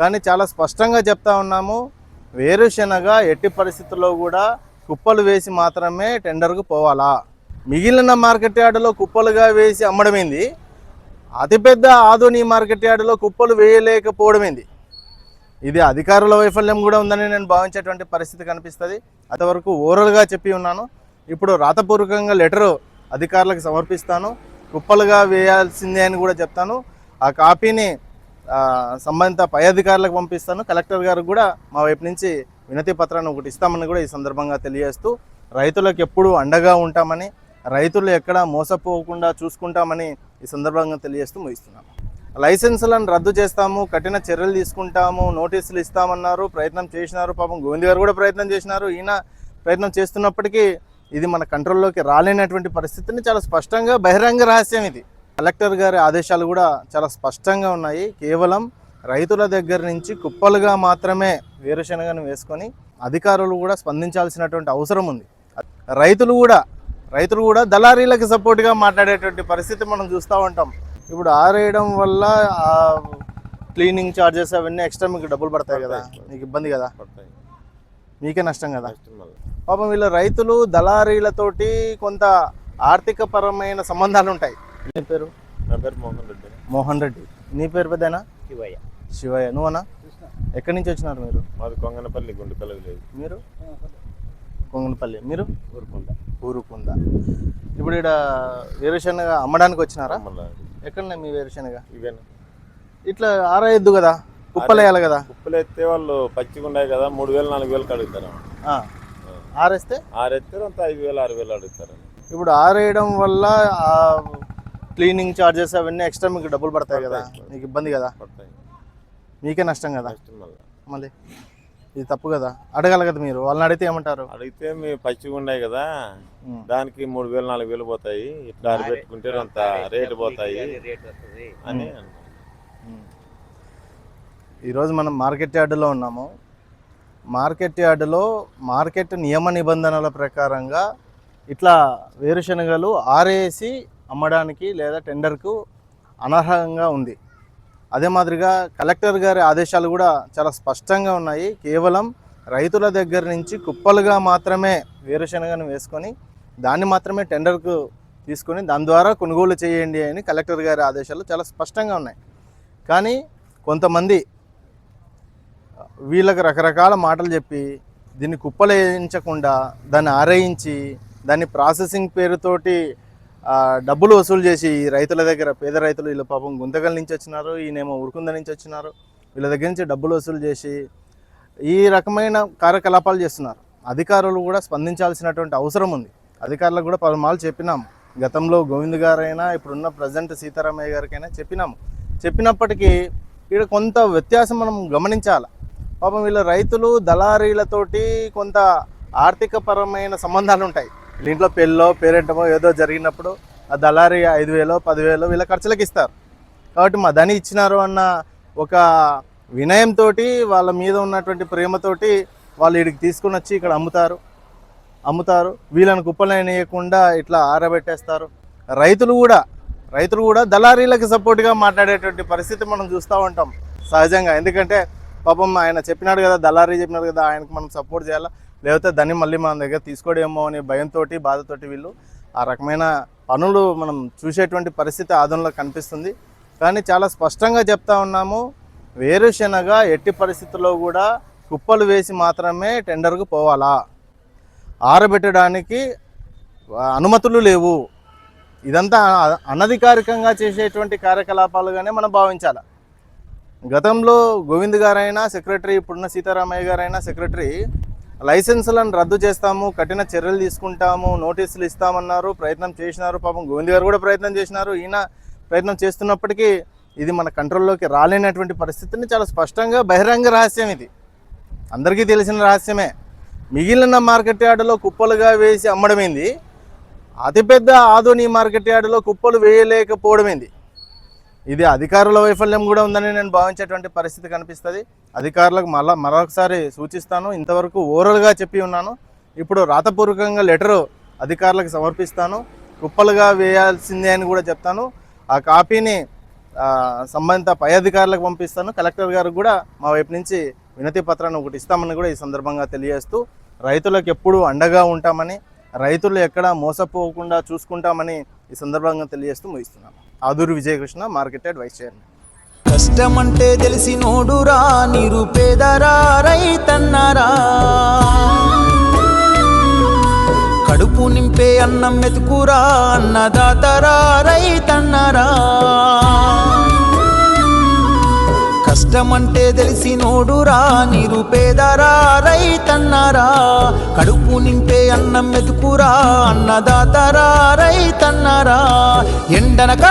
కానీ చాలా స్పష్టంగా చెప్తా ఉన్నాము, వేరుశెనగ ఎట్టి పరిస్థితుల్లో కూడా కుప్పలు వేసి మాత్రమే టెండర్కు పోవాలా. మిగిలిన మార్కెట్ యార్డులో కుప్పలుగా వేసి అమ్మడమేంది, అతిపెద్ద ఆధునిక మార్కెట్ యార్డులో కుప్పలు వేయలేకపోవడమేంది. ఇది అధికారుల వైఫల్యం కూడా ఉందని నేను భావించేటువంటి పరిస్థితి కనిపిస్తుంది. అంతవరకు ఓరల్గా చెప్పి ఉన్నాను. ఇప్పుడు రాతపూర్వకంగా లెటరు అధికారులకు సమర్పిస్తాను. కుప్పలుగా వేయాల్సిందే అని కూడా చెప్తాను. ఆ కాపీని సంబంధిత పై అధికారులకు పంపిస్తాను. కలెక్టర్ గారికి కూడా మా వైపు నుంచి వినతి పత్రాన్ని ఒకటి ఇస్తామని కూడా ఈ సందర్భంగా తెలియజేస్తూ, రైతులకు ఎప్పుడూ అండగా ఉంటామని, రైతులు ఎక్కడ మోసపోకుండా చూసుకుంటామని ఈ సందర్భంగా తెలియజేస్తూ ముగిస్తున్నాము. లైసెన్సులను రద్దు చేస్తాము, కఠిన చర్యలు తీసుకుంటాము, నోటీసులు ఇస్తామన్నారు, ప్రయత్నం చేసినారు. పాపం గోవింద్ గారు కూడా ప్రయత్నం చేసినారు. ఈయన ప్రయత్నం చేస్తున్నప్పటికీ ఇది మన కంట్రోల్లోకి రాలేనటువంటి పరిస్థితిని చాలా స్పష్టంగా బహిరంగ రహస్యం ఇది. కలెక్టర్ గారి ఆదేశాలు కూడా చాలా స్పష్టంగా ఉన్నాయి. కేవలం రైతుల దగ్గర నుంచి కుప్పలుగా మాత్రమే వేరుశెనగను వేసుకొని అధికారులు కూడా స్పందించాల్సినటువంటి అవసరం ఉంది. రైతులు కూడా దళారీలకు సపోర్ట్గా మాట్లాడేటువంటి పరిస్థితి మనం చూస్తూ ఉంటాం. ఇప్పుడు ఆరేయడం వల్ల క్లీనింగ్ ఛార్జెస్ అవన్నీ ఎక్స్ట్రా మీకు డబ్బులు పడతాయి కదా, మీకు ఇబ్బంది కదా, మీకే నష్టం కదా. పాపం వీళ్ళ రైతులు దళారీలతోటి కొంత ఆర్థిక పరమైన సంబంధాలు ఉంటాయి. నీ పేరు? నా పేరు మోహన్ రెడ్డి. మోహన్ రెడ్డి. నీ పేరు పెద్దనా? శివయ్య. శివయ్య. నువ్వనా? ఎక్కడి నుంచి వచ్చినారు మీరు? మాది కొంగనపల్లి, గుండెపల్లి విలేజ్. మీరు? కొంగనపల్లి. మీరు? ఊరుకుంద. ఇప్పుడు ఇక్కడ వేరుశెనగ అమ్మడానికి వచ్చినారా? ఎక్కడన్నా మీ వేరుశెనగ? ఇవేనా ఇట్లా ఆరాయద్దు కదా, కుప్పలేయాలి కదా. కుప్పలు ఎత్తే వాళ్ళు పచ్చిగా ఉన్నాయి కదా, 3000 4000 అడుగుతారు. ఆరేస్తే అంత 5000 6000 అడుగుతారు. ఇప్పుడు ఆరేయడం వల్ల క్లీనింగ్ ఛార్జెస్ అవన్నీ ఎక్స్ట్రా మీకు డబ్బులు పడతాయి కదా, మీకు ఇబ్బంది కదా, మీకే నష్టం కదా. మళ్ళీ ఇది తప్పు కదా, అడగాలి కదా మీరు. వాళ్ళని అడిగితే ఏమంటారు? అడిగితే మీ పచ్చిగా ఉన్నాయి కదా, దానికి 3000 4000 పోతాయి, ఇట్లా అరబెట్టుకుంటే అంత రేటు పోతాయి అని. ఈరోజు మనం మార్కెట్ యార్డులో ఉన్నాము. మార్కెట్ యార్డులో మార్కెట్ నియమ నిబంధనల ప్రకారంగా ఇట్లా వేరుశెనగలు ఆరేసి అమ్మడానికి లేదా టెండర్కు అనర్హంగా ఉంది. అదే మాదిరిగా కలెక్టర్ గారి ఆదేశాలు కూడా చాలా స్పష్టంగా ఉన్నాయి. కేవలం రైతుల దగ్గర నుంచి కుప్పలుగా మాత్రమే వేరుశెనగను వేసుకొని దాన్ని మాత్రమే టెండర్కు తీసుకొని దాని ద్వారా కొనుగోలు చేయండి అని కలెక్టర్ గారి ఆదేశాలు చాలా స్పష్టంగా ఉన్నాయి. కానీ కొంతమంది వీళ్ళకి రకరకాల మాటలు చెప్పి దీన్ని కుప్పలు వేయించకుండా దాన్ని ఆరేయించి దాన్ని ప్రాసెసింగ్ పేరుతోటి డబ్బులు వసూలు చేసి రైతుల దగ్గర, పేద రైతులు, వీళ్ళ పాపం గుంతకల్ నుంచి వచ్చినారు, ఈయనేమో ఉరుకుంద నుంచి వచ్చినారు, వీళ్ళ దగ్గర నుంచి డబ్బులు వసూలు చేసి ఈ రకమైన కార్యకలాపాలు చేస్తున్నారు. అధికారులు కూడా స్పందించాల్సినటువంటి అవసరం ఉంది. అధికారులకు కూడా పలుమార్లు చెప్పినాము. గతంలో గోవింద్ గారైనా ఇప్పుడున్న ప్రజెంట్ సీతారామయ్య గారికైనా చెప్పినప్పటికీ ఇక్కడ కొంత వ్యత్యాసం మనం గమనించాలి. పాపం వీళ్ళ రైతులు దళారీలతోటి కొంత ఆర్థిక పరమైన సంబంధాలు ఉంటాయి. దీంట్లో పెళ్ళో పేరెంటమో ఏదో జరిగినప్పుడు ఆ దళారీ 5000 10,000 వీళ్ళ ఖర్చులకు ఇస్తారు. కాబట్టి మా దని ఇచ్చినారు అన్న ఒక వినయంతో, వాళ్ళ మీద ఉన్నటువంటి ప్రేమతోటి వాళ్ళు ఇక్కడికి తీసుకుని వచ్చి ఇక్కడ అమ్ముతారు. వీళ్ళని కుప్పలేనియకుండా ఇట్లా ఆరబెట్టేస్తారు. రైతులు కూడా దళారీలకు సపోర్ట్గా మాట్లాడేటువంటి పరిస్థితి మనం చూస్తూ ఉంటాం సహజంగా. ఎందుకంటే పాపం ఆయన చెప్పినాడు కదా, దళారీ చెప్పినాడు కదా, ఆయనకు మనం సపోర్ట్ చేయాలా, లేకపోతే దాన్ని మళ్ళీ మన దగ్గర తీసుకోడేమో అనే భయంతో, బాధతోటి వీళ్ళు ఆ రకమైన పనులు మనం చూసేటువంటి పరిస్థితి ఆదంలో కనిపిస్తుంది. కానీ చాలా స్పష్టంగా చెప్తా ఉన్నాము, వేరుశెనగ ఎట్టి పరిస్థితుల్లో కూడా కుప్పలు వేసి మాత్రమే టెండర్కు పోవాలా. ఆరబెట్టడానికి అనుమతులు లేవు. ఇదంతా అనధికారికంగా చేసేటువంటి కార్యకలాపాలుగానే మనం భావించాలి. గతంలో గోవింద్ గారైనా సెక్రటరీ, ఇప్పుడున్న సీతారామయ్య గారైనా సెక్రటరీ లైసెన్సులను రద్దు చేస్తాము, కఠిన చర్యలు తీసుకుంటాము, నోటీసులు ఇస్తామన్నారు, ప్రయత్నం చేసినారు. పాపం గోవింద్ గారు కూడా ప్రయత్నం చేసినారు. ఈయన ప్రయత్నం చేస్తున్నప్పటికీ ఇది మన కంట్రోల్లోకి రాలేనటువంటి పరిస్థితిని చాలా స్పష్టంగా బహిరంగ రహస్యం ఇది. అందరికీ తెలిసిన రహస్యమే. మిగిలిన మార్కెట్ యార్డులో కుప్పలుగా వేసి అమ్మడమేంది, అతిపెద్ద ఆధునిక మార్కెట్ యార్డులో కుప్పలు వేయలేకపోవడమేంది. ఇది అధికారుల వైఫల్యం కూడా ఉందని నేను భావించేటువంటి పరిస్థితి కనిపిస్తుంది. అధికారులకు మరొకసారి సూచిస్తాను. ఇంతవరకు ఓరల్గా చెప్పి ఉన్నాను. ఇప్పుడు రాతపూర్వకంగా లెటరు అధికారులకు సమర్పిస్తాను. కుప్పలుగా వేయాల్సిందే అని కూడా చెప్తాను. ఆ కాపీని సంబంధిత పై అధికారులకు పంపిస్తాను. కలెక్టర్ గారికి కూడా మా వైపు నుంచి వినతి పత్రాన్ని ఒకటి ఇస్తామని కూడా ఈ సందర్భంగా తెలియజేస్తూ రైతులకు ఎప్పుడూ అండగా ఉంటామని, రైతులు ఎక్కడ మోసపోకుండా చూసుకుంటామని ఈ సందర్భంగా తెలియజేస్తూ ముగిస్తున్నాను. Aduri Vijayakrishna, market yard vice chairman. కష్టమంటే తెలిసినోడురా నిరుపేదరా రైతన్నరా, కడుపు నింపే అన్నం మెతుకురా అన్నదాతరా రైతన్నరా. కష్టమంటే తెలిసినోడురా నిరుపేదరా రైతన్నరా, కడుపు నింపే అన్నం మెతుకురా అన్నదాతరా రైతన్నరా. ఎండనక